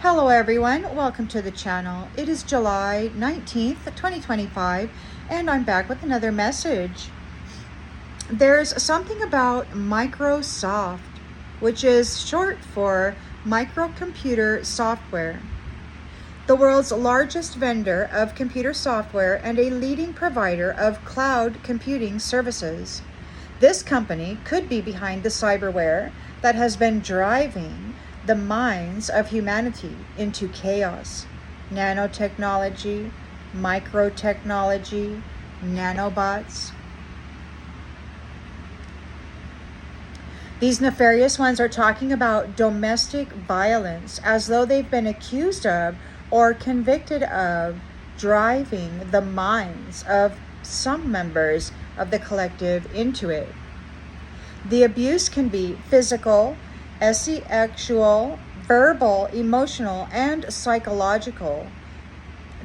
Hello everyone, welcome to the channel. It is July 19th, 2025, and I'm back with another message. There's something about Microsoft, which is short for microcomputer software. The world's largest vendor of computer software and a leading provider of cloud computing services. This company could be behind the cyberware that has been driving the minds of humanity into chaos. Nanotechnology, microtechnology, nanobots. These nefarious ones are talking about domestic violence as though they've been accused of or convicted of driving the minds of some members of the collective into it. The abuse can be physical, sexual, verbal, emotional, and psychological.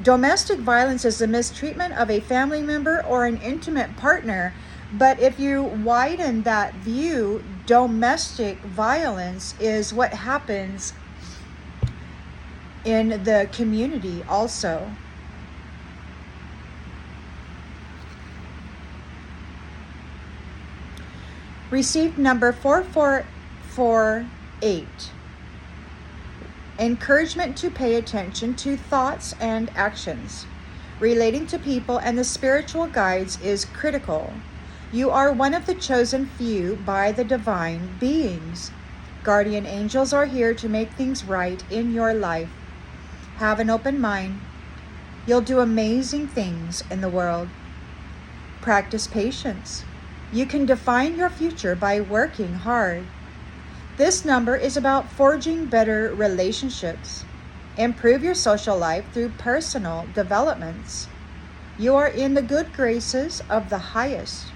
Domestic violence is the mistreatment of a family member or an intimate partner, but if you widen that view, domestic violence is what happens in the community also. Received number 4448. Encouragement to pay attention to thoughts and actions relating to people and the spiritual guides is critical. You are one of the chosen few by the divine beings. Guardian angels are here to make things right in your life. Have an open mind. You'll do amazing things in the world. Practice patience. You can define your future by working hard. This number is about forging better relationships. Improve your social life through personal developments. You are in the good graces of the highest,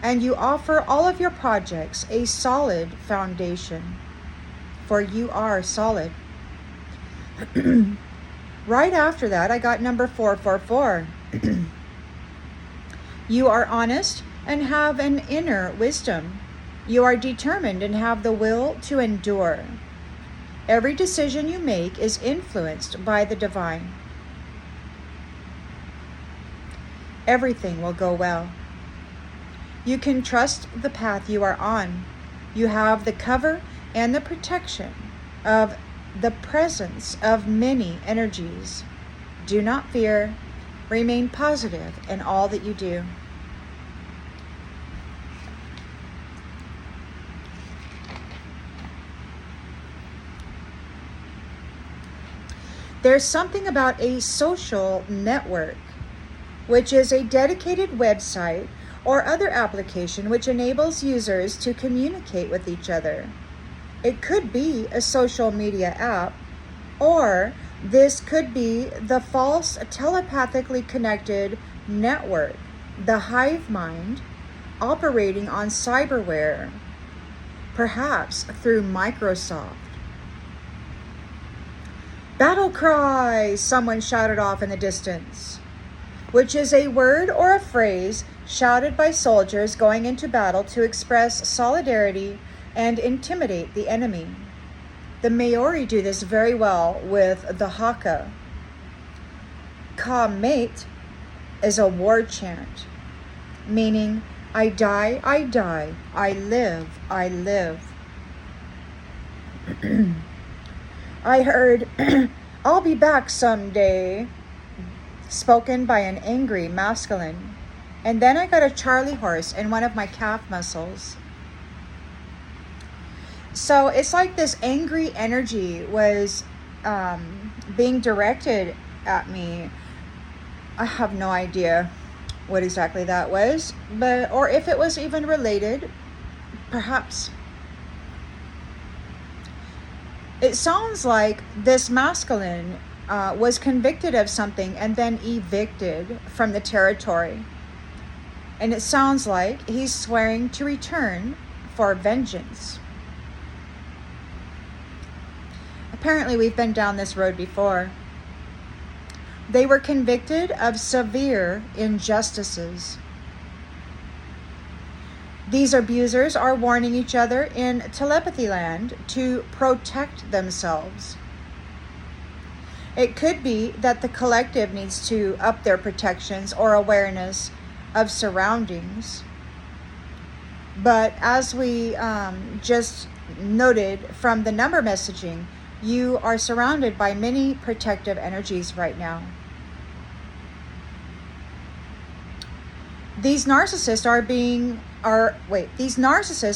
and you offer all of your projects a solid foundation, for you are solid. Right after that, I got number 444. You are honest and have an inner wisdom. You are determined and have the will to endure. Every decision you make is influenced by the divine. Everything will go well. You can trust the path you are on. You have the cover and the protection of the presence of many energies. Do not fear. Remain positive in all that you do. There's something about a social network, which is a dedicated website or other application which enables users to communicate with each other. It could be a social media app, or this could be the false telepathically connected network, the hive mind, operating on cyberware, perhaps through Microsoft. Battle cry, someone shouted off in the distance, which is a word or a phrase shouted by soldiers going into battle to express solidarity and intimidate the enemy. The Maori do this very well with the haka. Ka mate is a war chant, meaning I die, I die, I live, I live. I heard, I'll be back someday, spoken by an angry masculine. And then I got a Charlie horse in one of my calf muscles. So it's like this angry energy was being directed at me. I have no idea what exactly that was, but or if it was even related, perhaps. It sounds like this masculine was convicted of something and then evicted from the territory. And it sounds like he's swearing to return for vengeance. Apparently, we've been down this road before. They were convicted of severe injustices. These abusers are warning each other in telepathy land to protect themselves. It could be that the collective needs to up their protections or awareness of surroundings. But as we just noted from the number messaging, you are surrounded by many protective energies right now. These narcissists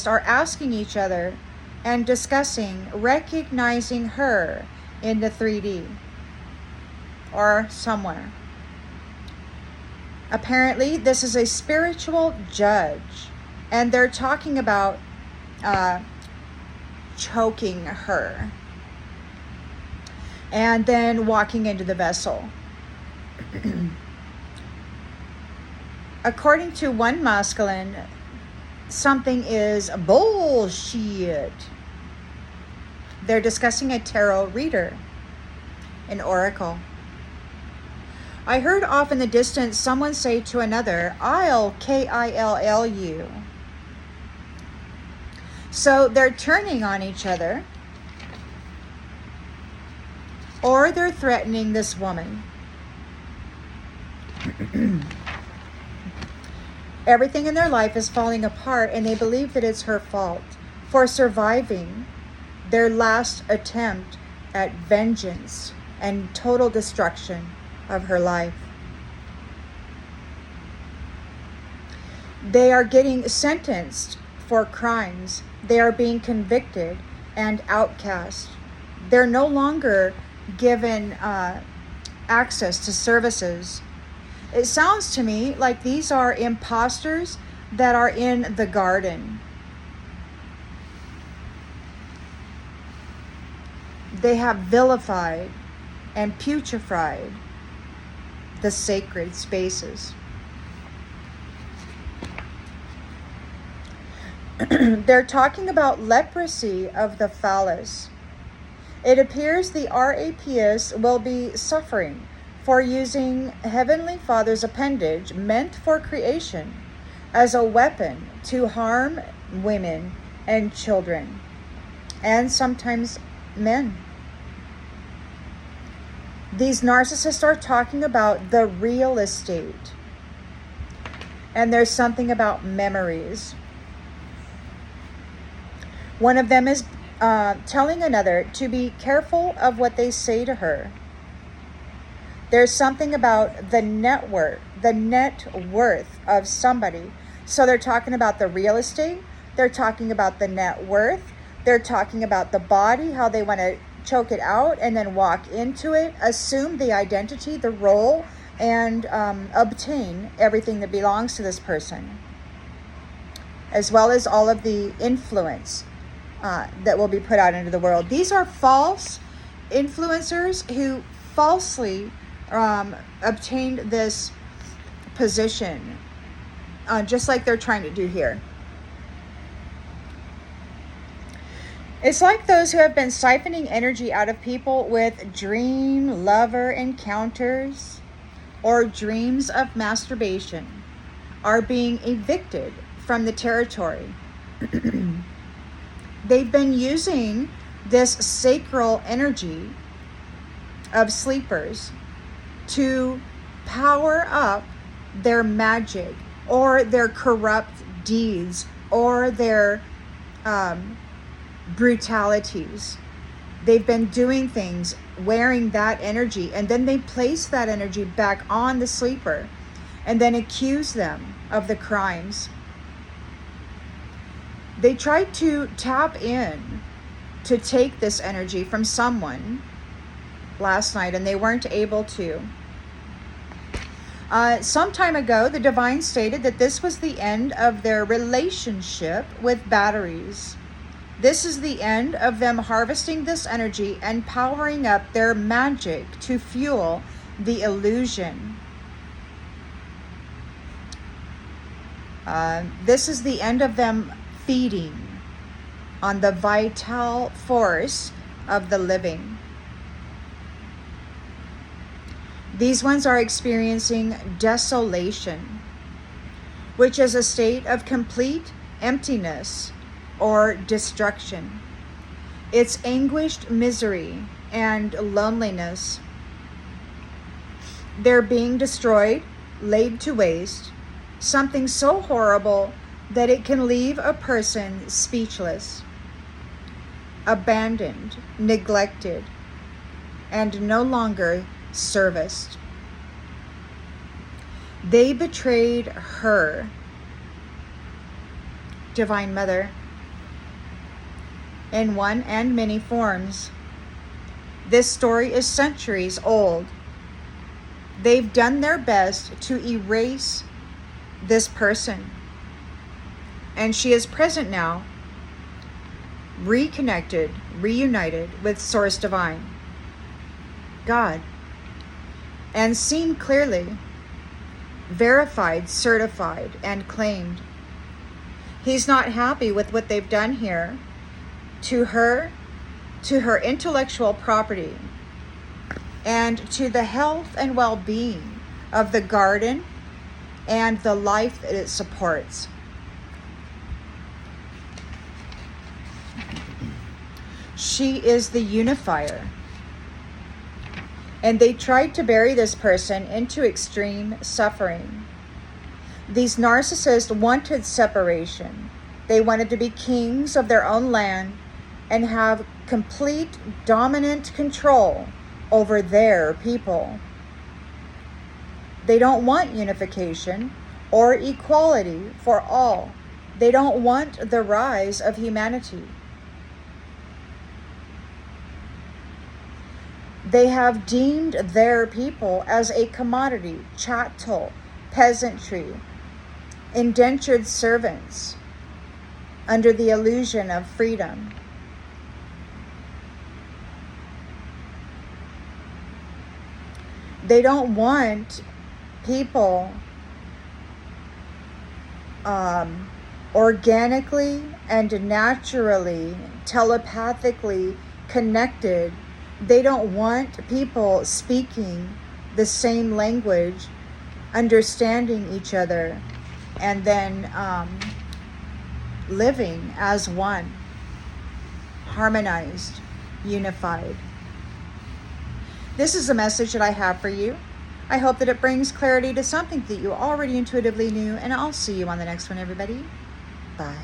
are asking each other and discussing recognizing her in the 3D or somewhere. Apparently, this is a spiritual judge, and they're talking about choking her and then walking into the vessel. According to one masculine, something is bullshit. They're discussing a tarot reader, an oracle. I heard off in the distance someone say to another, I'll kill you. So they're turning on each other, or they're threatening this woman. Everything in their life is falling apart, and they believe that it's her fault for surviving their last attempt at vengeance and total destruction of her life. They are getting sentenced for crimes. They are being convicted and outcast. They're no longer given access to services. It sounds to me like these are imposters that are in the garden. They have vilified and putrefied the sacred spaces. They're talking about leprosy of the phallus. It appears the RAPS will be suffering for using Heavenly Father's appendage meant for creation as a weapon to harm women and children, and sometimes men. These narcissists are talking about the real estate, and there's something about memories. One of them is telling another to be careful of what they say to her. There's something about the net worth of somebody. So they're talking about the real estate. They're talking about the net worth. They're talking about the body, how they want to choke it out and then walk into it, assume the identity, the role, and obtain everything that belongs to this person, as well as all of the influence that will be put out into the world. These are false influencers who falsely obtained this position, just like they're trying to do here. It's like those who have been siphoning energy out of people with dream lover encounters or dreams of masturbation are being evicted from the territory. They've been using this sacral energy of sleepers to power up their magic or their corrupt deeds or their brutalities. They've been doing things wearing that energy, and then they place that energy back on the sleeper and then accuse them of the crimes. They tried to tap in to take this energy from someone last night, and they weren't able to. Some time ago, the Divine stated that this was the end of their relationship with batteries. This is the end of them harvesting this energy and powering up their magic to fuel the illusion. This is the end of them feeding on the vital force of the living. These ones are experiencing desolation, which is a state of complete emptiness or destruction. It's anguished misery and loneliness. They're being destroyed, laid to waste, something so horrible that it can leave a person speechless, abandoned, neglected, and no longer serviced. They betrayed her, Divine Mother, in one and many forms. This story is centuries old. They've done their best to erase this person. And she is present now, reconnected, reunited with Source Divine, God, and seen clearly, verified, certified, and claimed. He's not happy with what they've done here to her intellectual property, and to the health and well-being of the garden and the life that it supports. She is the unifier. And they tried to bury this person into extreme suffering. These narcissists wanted separation. They wanted to be kings of their own land and have complete dominant control over their people. They don't want unification or equality for all. They don't want the rise of humanity. They have deemed their people as a commodity, chattel, peasantry, indentured servants, under the illusion of freedom. They don't want people organically and naturally, telepathically connected. They don't want people speaking the same language, understanding each other, and then living as one, harmonized, unified. This is a message that I have for you. I hope that it brings clarity to something that you already intuitively knew, and I'll see you on the next one, everybody. Bye.